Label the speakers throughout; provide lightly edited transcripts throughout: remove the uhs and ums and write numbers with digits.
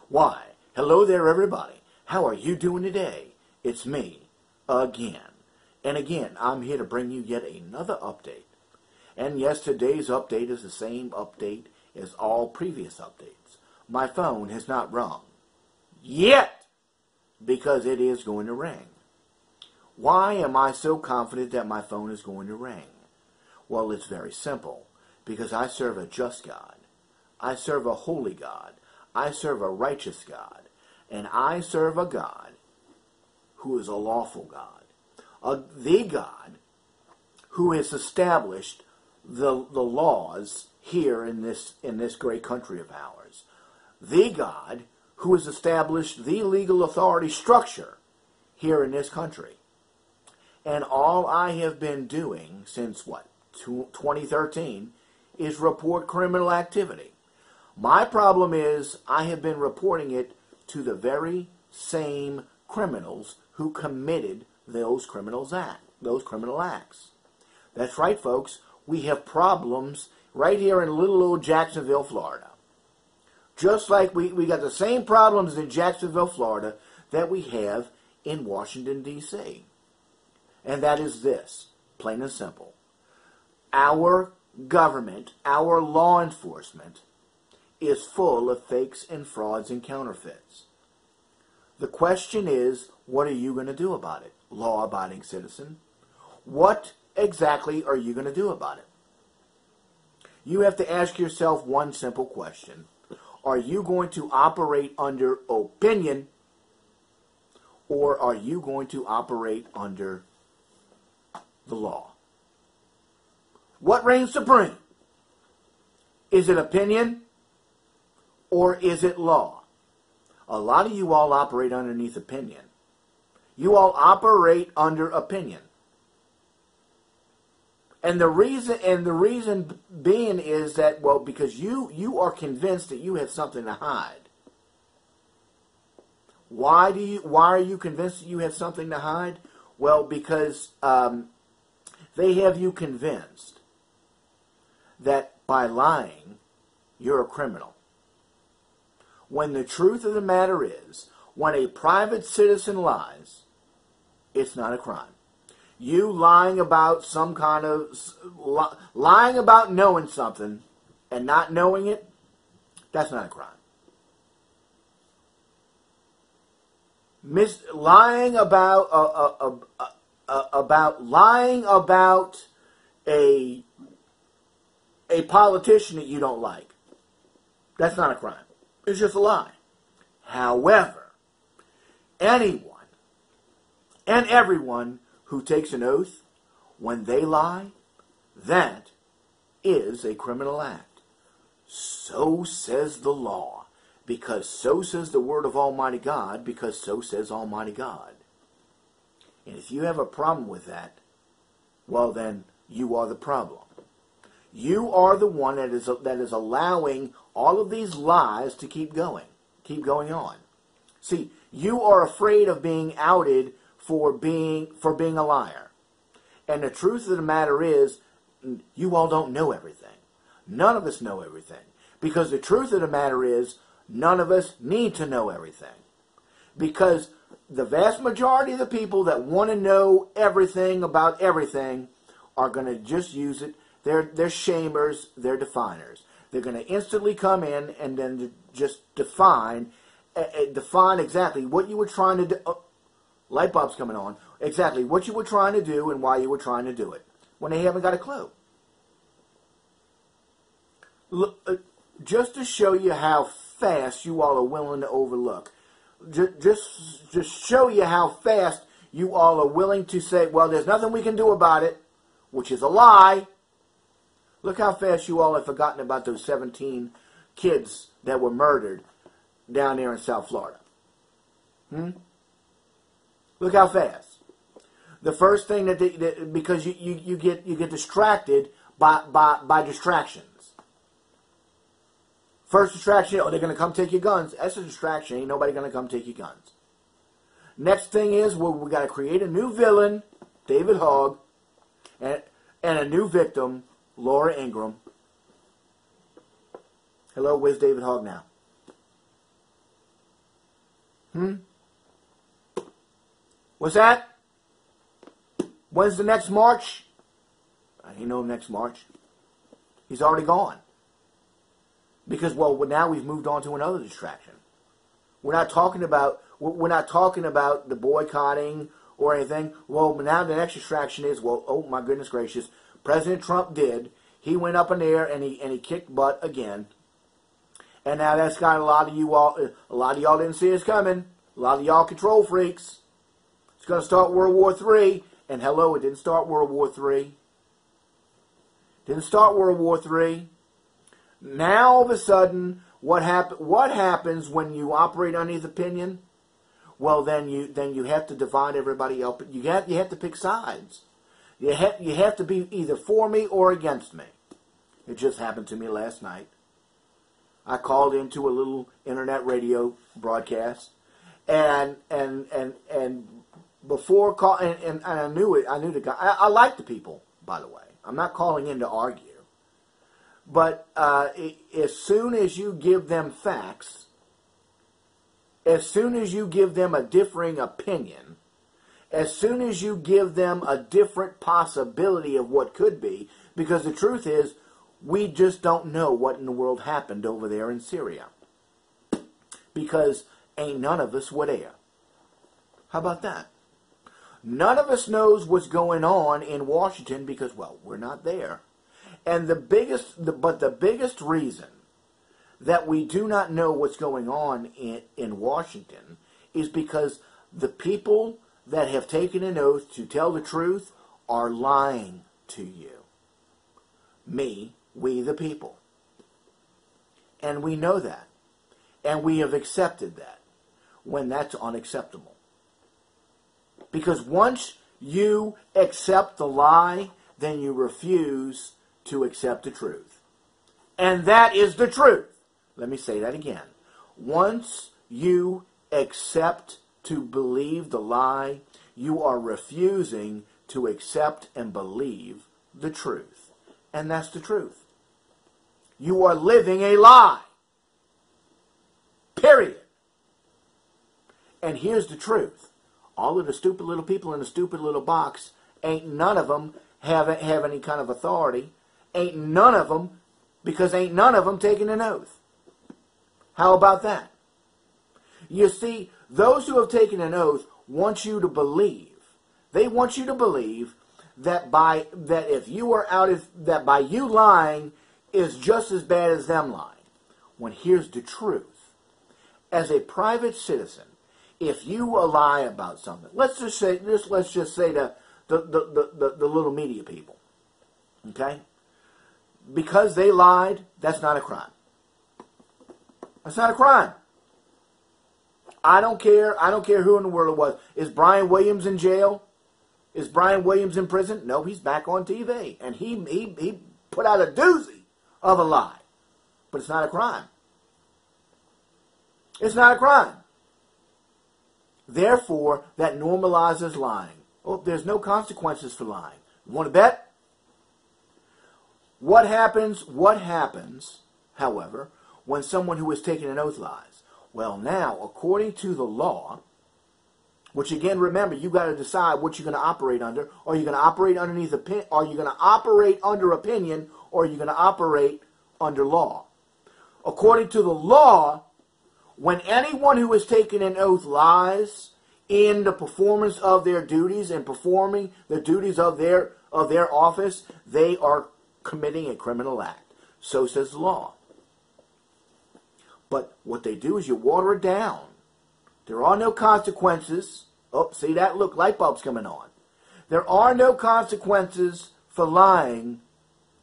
Speaker 1: Why, hello there everybody. How are you doing today? It's me, again. And again, I'm here to bring you yet another update. And yes, today's update is the same update as all previous updates. My phone has not rung. Yet! Because it is going to ring. Why am I so confident that my phone is going to ring? Well, it's very simple. Because I serve a just God. I serve a holy God. I serve a righteous God. And I serve a God who is a lawful God. The God who has established the laws here in this great country of ours. The God who has established the legal authority structure here in this country. And all I have been doing since, 2013, is report criminal activity. My problem is I have been reporting it to the very same criminals who committed those criminal acts. That's right, folks. We have problems right here in little old Jacksonville, Florida. Just like we got the same problems in Jacksonville, Florida that we have in Washington, D.C. And that is this, plain and simple. Our government, our law enforcement, is full of fakes and frauds and counterfeits. The question is, what are you going to do about it, law-abiding citizen? What exactly are you going to do about it? You have to ask yourself one simple question. Are you going to operate under opinion, or are you going to operate under the law? What reigns supreme? Is it opinion, or is it law? A lot of you all operate underneath opinion. You all operate under opinion. And the reason being is that, well, because you are convinced that you have something to hide. Why are you convinced that you have something to hide? Well, because they have you convinced that by lying, you're a criminal. When the truth of the matter is, when a private citizen lies, it's not a crime. You lying about some kind of, lying about knowing something and not knowing it, that's not a crime. Lying about a politician that you don't like, that's not a crime. It's just a lie. However, anyone and everyone who takes an oath when they lie, that is a criminal act. So says the law, because so says the word of Almighty God, because so says Almighty God. And if you have a problem with that, well then, you are the problem. You are the one that is allowing all of these lies to keep going on. See, you are afraid of being outed for being a liar. And the truth of the matter is, you all don't know everything. None of us know everything. Because the truth of the matter is, none of us need to know everything. Because the vast majority of the people that want to know everything about everything are going to just use it. They're shamers, they're definers. They're going to instantly come in and then just define exactly what you were trying to do. Oh, light bulb's coming on. Exactly what you were trying to do and why you were trying to do it, when they haven't got a clue. Look, just to show you how fast you all are willing to overlook. Just show you how fast you all are willing to say, well, there's nothing we can do about it, which is a lie. Look how fast you all have forgotten about those 17 kids that were murdered down there in South Florida. Look how fast. The first thing because you get distracted by distractions. First distraction, oh, they're going to come take your guns. That's a distraction. Ain't nobody going to come take your guns. Next thing is, well, we got to create a new villain, David Hogg, and a new victim, Laura Ingraham. . Hello, where's David Hogg now? What's that? When's the next march? Ain't no next march. He's already gone. Because, well, now we've moved on to another distraction. We're not talking about the boycotting or anything. Well, now the next distraction is, well, oh my goodness gracious, President Trump did. He went up in there and he kicked butt again. And now that's got a lot of y'all didn't see us coming. A lot of y'all control freaks. It's going to start World War III. And hello, it didn't start World War III. Didn't start World War III. Now all of a sudden, what happens when you operate underneath opinion? Well, then you have to divide everybody up. You have to pick sides. You have to be either for me or against me. It just happened to me last night. I called into a little internet radio broadcast, and before call and I knew it. I knew the guy. I like the people, by the way. I'm not calling in to argue. But as soon as you give them facts, as soon as you give them a differing opinion, as soon as you give them a different possibility of what could be, because the truth is, we just don't know what in the world happened over there in Syria. Because ain't none of us were there. How about that? None of us knows what's going on in Washington because, well, we're not there. And the biggest reason that we do not know what's going on in Washington is because the people that have taken an oath to tell the truth are lying to you. We the people. And we know that. And we have accepted that when that's unacceptable. Because once you accept the lie, then you refuse to accept the truth. And that is the truth. Let me say that again. Once you accept to believe the lie, you are refusing to accept and believe the truth. And that's the truth. You are living a lie. Period. And here's the truth. All of the stupid little people in the stupid little box, ain't none of them have any kind of authority. Ain't none of them taking an oath. How about that? You see, those who have taken an oath want you to believe. They want you to believe that by you lying is just as bad as them lying. When here's the truth. As a private citizen, if you lie about something, let's just say the little media people, okay? Because they lied, that's not a crime. That's not a crime. I don't care who in the world it was. Is Brian Williams in jail? Is Brian Williams in prison? No, he's back on TV. And he put out a doozy of a lie. But it's not a crime. It's not a crime. Therefore, that normalizes lying. Oh, there's no consequences for lying. You want to bet? What happens, however, when someone who has taken an oath lies? Well, now, according to the law, which again, remember, you got to decide what you're going to operate under. Are you going to operate underneath Are you going to operate under opinion, or are you going to operate under law? According to the law, when anyone who has taken an oath lies in the performance of their duties and performing the duties of their office, they are committing a criminal act. So says the law. But what they do is you water it down. There are no consequences. Oh, see that? Look, light bulb's coming on. There are no consequences for lying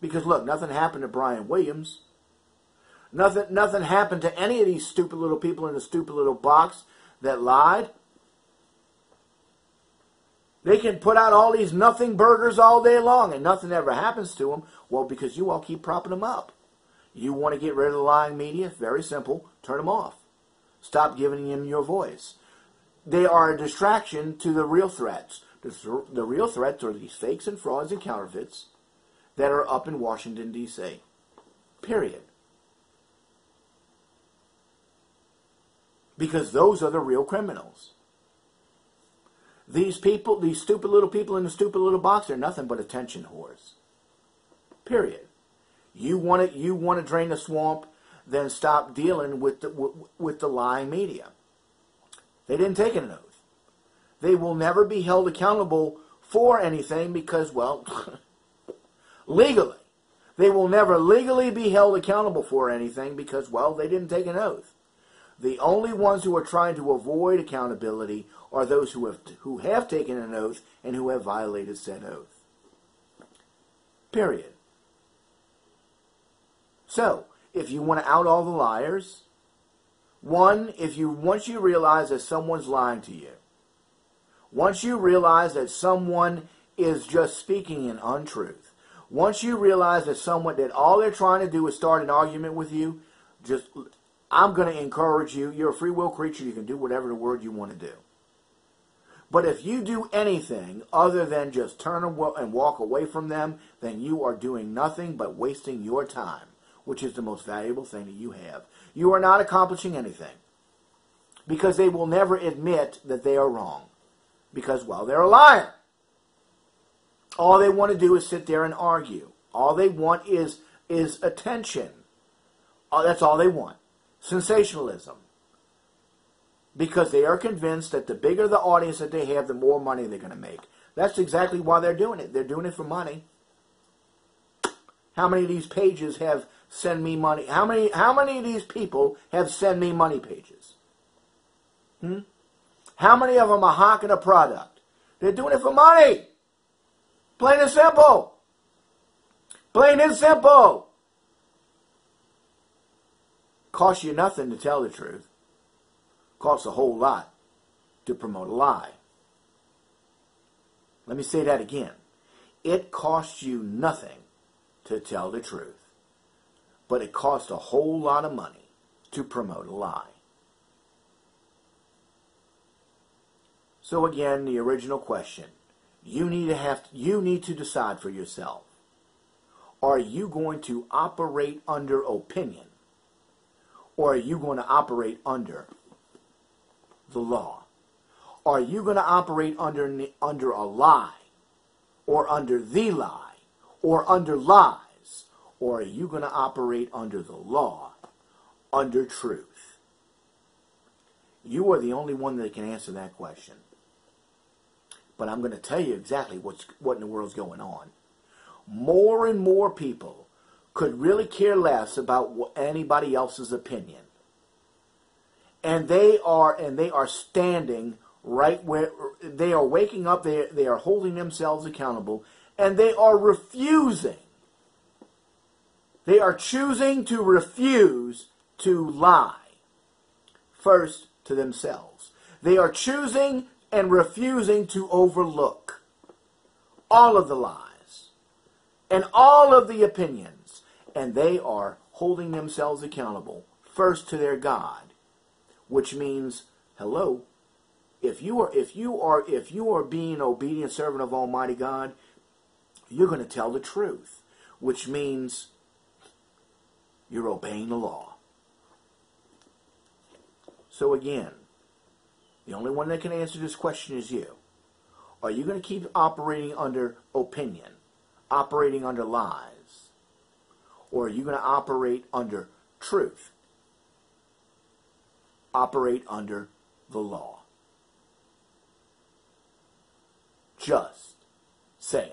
Speaker 1: because, look, nothing happened to Brian Williams. Nothing happened to any of these stupid little people in the stupid little box that lied. They can put out all these nothing burgers all day long and nothing ever happens to them. Well, because you all keep propping them up. You want to get rid of the lying media? Very simple. Turn them off. Stop giving them your voice. They are a distraction to the real threats. The real threats are these fakes and frauds and counterfeits that are up in Washington, D.C. Period. Because those are the real criminals. These people, these stupid little people in the stupid little box, they're nothing but attention whores. Period. You want to drain the swamp, then stop dealing with the lying media. They didn't take an oath. They will never be held accountable for anything because, well, legally. They will never legally be held accountable for anything because, well, they didn't take an oath. The only ones who are trying to avoid accountability are those who have taken an oath and who have violated said oath. Period. So, if you want to out all the liars, once you realize that someone's lying to you, once you realize that someone is just speaking an untruth, once you realize that all they're trying to do is start an argument with you, I'm going to encourage you. You're a free will creature. You can do whatever the word you want to do. But if you do anything other than just turn and walk away from them, then you are doing nothing but wasting your time, which is the most valuable thing that you have. You are not accomplishing anything because they will never admit that they are wrong because, well, they're a liar. All they want to do is sit there and argue. All they want is attention. That's all they want. Sensationalism. Because they are convinced that the bigger the audience that they have, the more money they're going to make. That's exactly why they're doing it. They're doing it for money. How many of these pages have send me money? How many of these people have send me money pages? How many of them are hawking a product? They're doing it for money. Plain and simple. Plain and simple. Costs you nothing to tell the truth. Costs a whole lot to promote a lie. Let me say that again. It costs you nothing to tell the truth. But it costs a whole lot of money to promote a lie. So again, the original question. You need to decide for yourself. Are you going to operate under opinion? Or are you going to operate under the law? Are you going to operate under a lie? Or under the lie? Or under lies? Or are you going to operate under the law? Under truth? You are the only one that can answer that question. But I'm going to tell you exactly what in the world's going on. More and more people could really care less about anybody else's opinion. And they are standing right where they are waking up, they are holding themselves accountable, and they are refusing. They are choosing to refuse to lie. First, to themselves. They are choosing and refusing to overlook all of the lies and all of the opinions. And they are holding themselves accountable first to their God, which means, hello, if you are being an obedient servant of Almighty God, you're going to tell the truth, which means you're obeying the law. So again, the only one that can answer this question is you. Are you going to keep operating under opinion, operating under lies? Or are you going to operate under truth, operate under the law? Just saying.